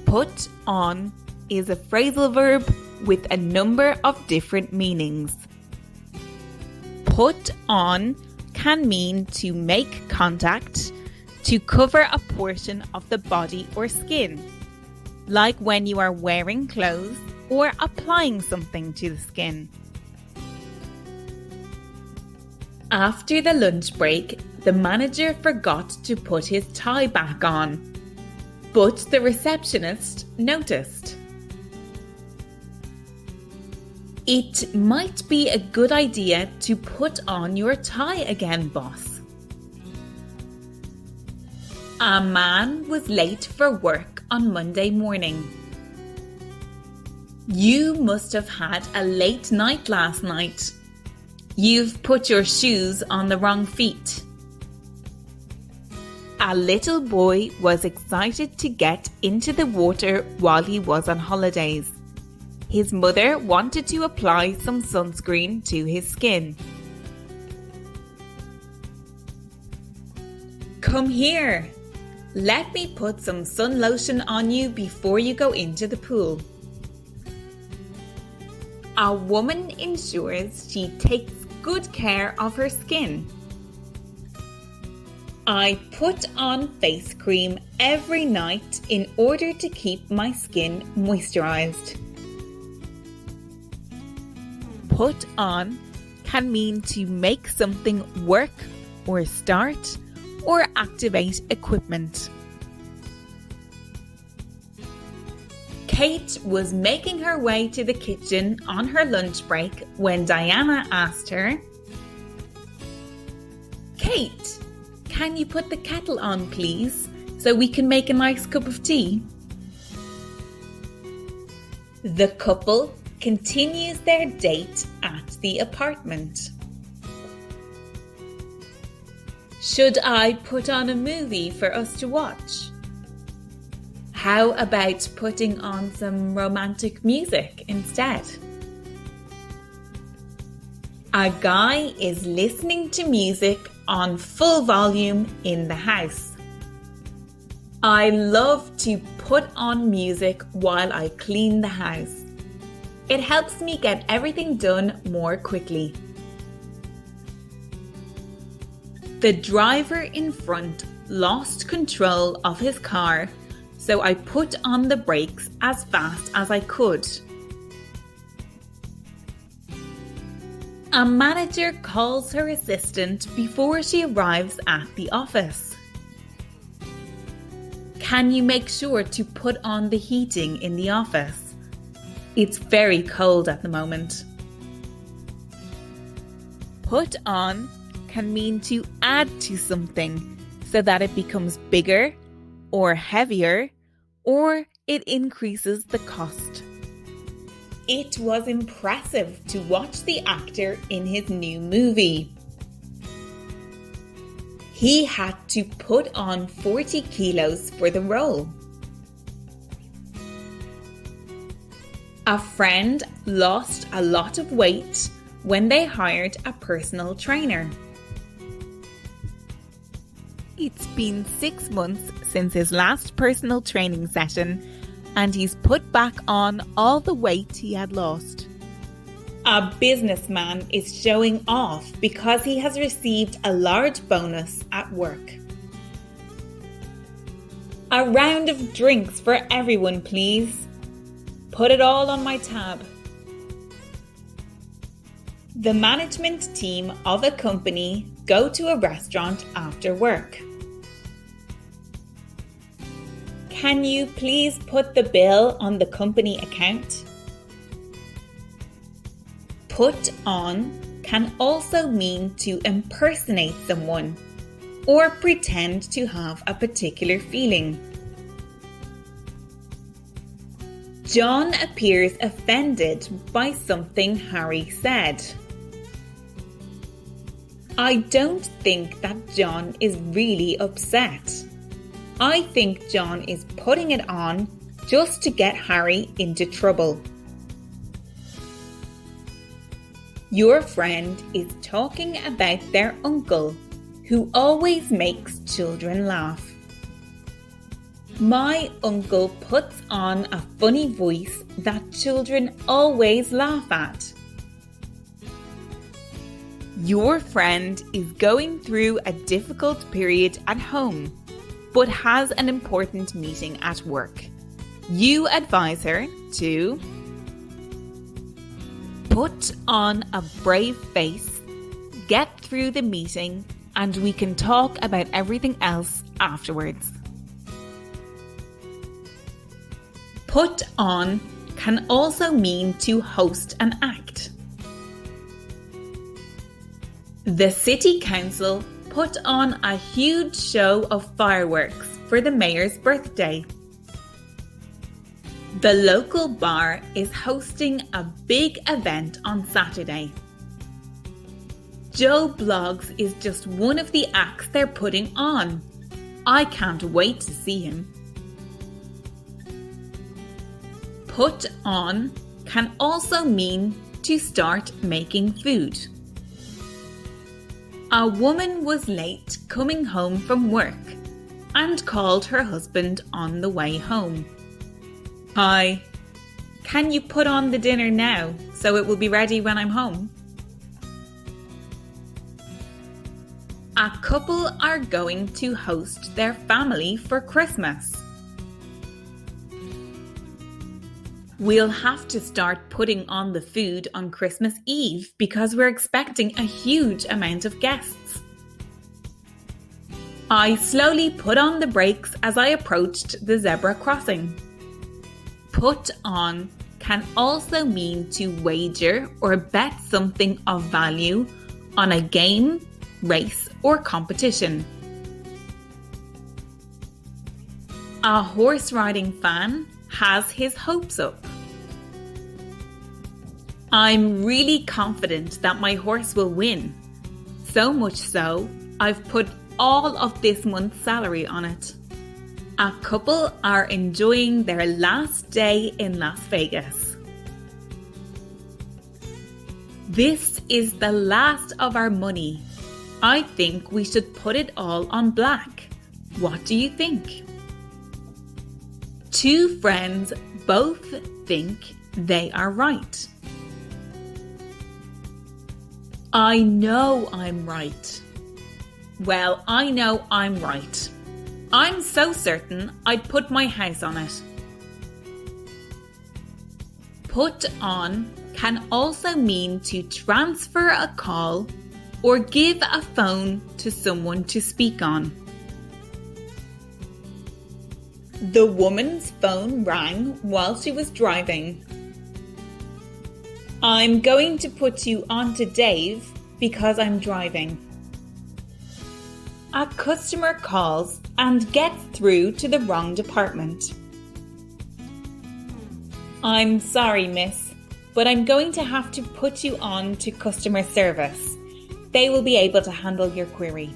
Put on is a phrasal verb with a number of different meanings. Put on can mean to make contact, to cover a portion of the body or skin, like when you are wearing clothes or applying something to the skin. After the lunch break, the manager forgot to put his tie back on, but the receptionist noticed. It might be a good idea to put on your tie again, boss. A man was late for work on Monday morning. You must have had a late night last night. You've put your shoes on the wrong feet. A little boy was excited to get into the water while he was on holidays. His mother wanted to apply some sunscreen to his skin. Come here. Let me put some sun lotion on you before you go into the pool. A woman ensures she takes good care of her skin. I put on face cream every night in order to keep my skin moisturized. Put on can mean to make something work or start or activate equipment. Kate was making her way to the kitchen on her lunch break when Diana asked her, "Kate, can you put the kettle on, please, so we can make a nice cup of tea?" The couple continues their date at the apartment. Should I put on a movie for us to watch? How about putting on some romantic music instead? A guy is listening to music on full volume in the house. I love to put on music while I clean the house. It helps me get everything done more quickly. The driver in front lost control of his car, so I put on the brakes as fast as I could. A manager calls her assistant before she arrives at the office. Can you make sure to put on the heating in the office? It's very cold at the moment. Put on can mean to add to something so that it becomes bigger or heavier or it increases the cost. It was impressive to watch the actor in his new movie. He had to put on 40 kilos for the role. A friend lost a lot of weight when they hired a personal trainer. It's been 6 months since his last personal training session, and he's put back on all the weight he had lost. A businessman is showing off because he has received a large bonus at work. A round of drinks for everyone, please. Put it all on my tab. The management team of a company go to a restaurant after work. Can you please put the bill on the company account? Put on can also mean to impersonate someone or pretend to have a particular feeling. John appears offended by something Harry said. I don't think that John is really upset. I think John is putting it on just to get Harry into trouble. Your friend is talking about their uncle, who always makes children laugh. My uncle puts on a funny voice that children always laugh at. Your friend is going through a difficult period at home, but has an important meeting at work. You advise her to put on a brave face, get through the meeting, and we can talk about everything else afterwards. Put on can also mean to host an act. The City Council put on a huge show of fireworks for the mayor's birthday. The local bar is hosting a big event on Saturday. Joe Bloggs is just one of the acts they're putting on. I can't wait to see him. Put on can also mean to start making food. A woman was late coming home from work and called her husband on the way home. Hi, can you put on the dinner now so it will be ready when I'm home? A couple are going to host their family for Christmas. We'll have to start putting on the food on Christmas Eve because we're expecting a huge amount of guests. I slowly put on the brakes as I approached the zebra crossing. Put on can also mean to wager or bet something of value on a game, race, or competition. A horse riding fan has his hopes up. I'm really confident that my horse will win. So much so, I've put all of this month's salary on it. A couple are enjoying their last day in Las Vegas. This is the last of our money. I think we should put it all on black. What do you think? Two friends both think they are right. I know I'm right. Well, I know I'm right. I'm so certain I'd put my house on it. Put on can also mean to transfer a call or give a phone to someone to speak on. The woman's phone rang while she was driving. I'm going to put you on to Dave because I'm driving. A customer calls and gets through to the wrong department. I'm sorry, miss, but I'm going to have to put you on to customer service. They will be able to handle your query.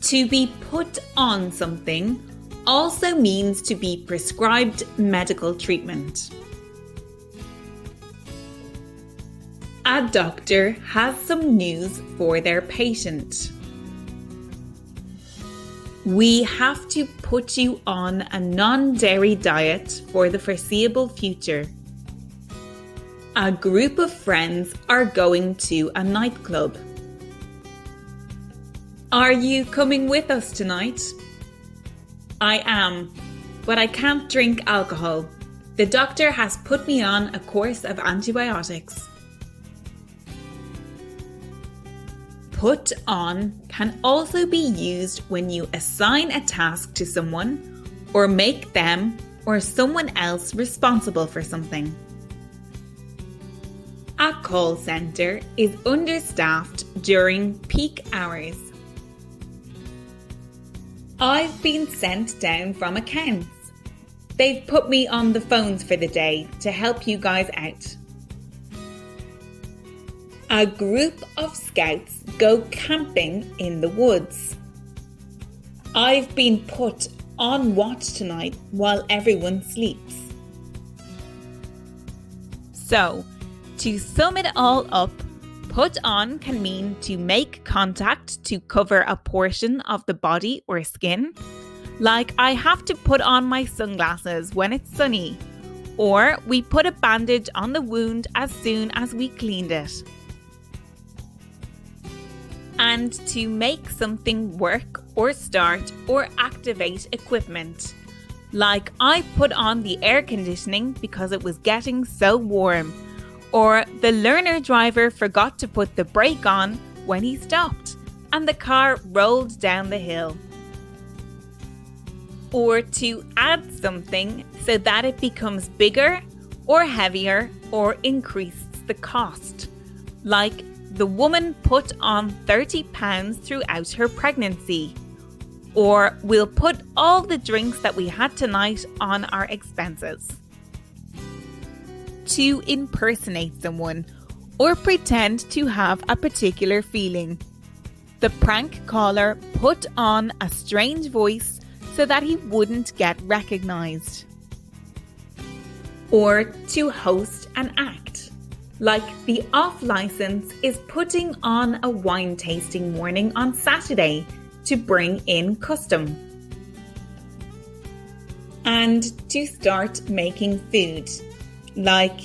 To be put on something also means to be prescribed medical treatment. A doctor has some news for their patient. We have to put you on a non-dairy diet for the foreseeable future. A group of friends are going to a nightclub. Are you coming with us tonight? I am, but I can't drink alcohol. The doctor has put me on a course of antibiotics. Put on can also be used when you assign a task to someone or make them or someone else responsible for something. A call centre is understaffed during peak hours. I've been sent down from accounts. They've put me on the phones for the day to help you guys out. A group of scouts go camping in the woods. I've been put on watch tonight while everyone sleeps. So, to sum it all up, put on can mean to make contact to cover a portion of the body or skin. like I have to put on my sunglasses when it's sunny, or we put a bandage on the wound as soon as we cleaned it. And to make something work or start or activate equipment, like I put on the air conditioning because it was getting so warm, or the learner driver forgot to put the brake on when he stopped and the car rolled down the hill. Or to add something so that it becomes bigger or heavier or increases the cost, like the woman put on 30 pounds throughout her pregnancy, or we'll put all the drinks that we had tonight on our expenses. To impersonate someone or pretend to have a particular feeling. The prank caller put on a strange voice so that he wouldn't get recognized. Or to host an act, like the off license is putting on a wine tasting morning on Saturday to bring in custom. And to start making food, like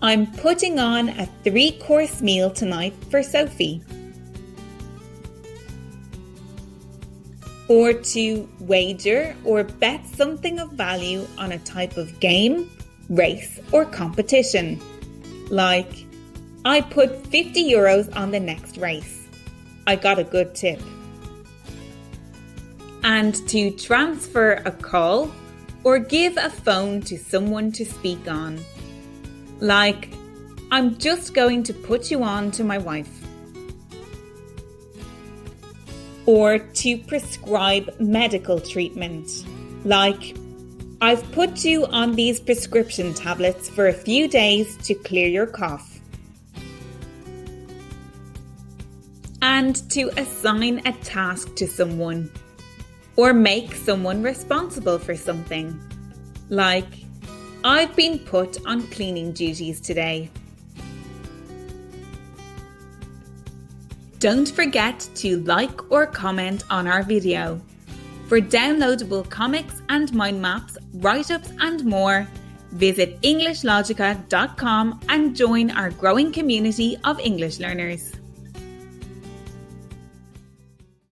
I'm putting on a 3-course meal tonight for Sophie. Or to wager or bet something of value on a type of game, race or competition, like I put 50 euros on the next race. I got a good tip. And to transfer a call or give a phone to someone to speak on, like I'm just going to put you on to my wife. Or to prescribe medical treatment, like I've put you on these prescription tablets for a few days to clear your cough. And to assign a task to someone or make someone responsible for something, like I've been put on cleaning duties today. Don't forget to like or comment on our video. For downloadable comics and mind maps, write-ups and more, visit EnglishLogica.com and join our growing community of English learners.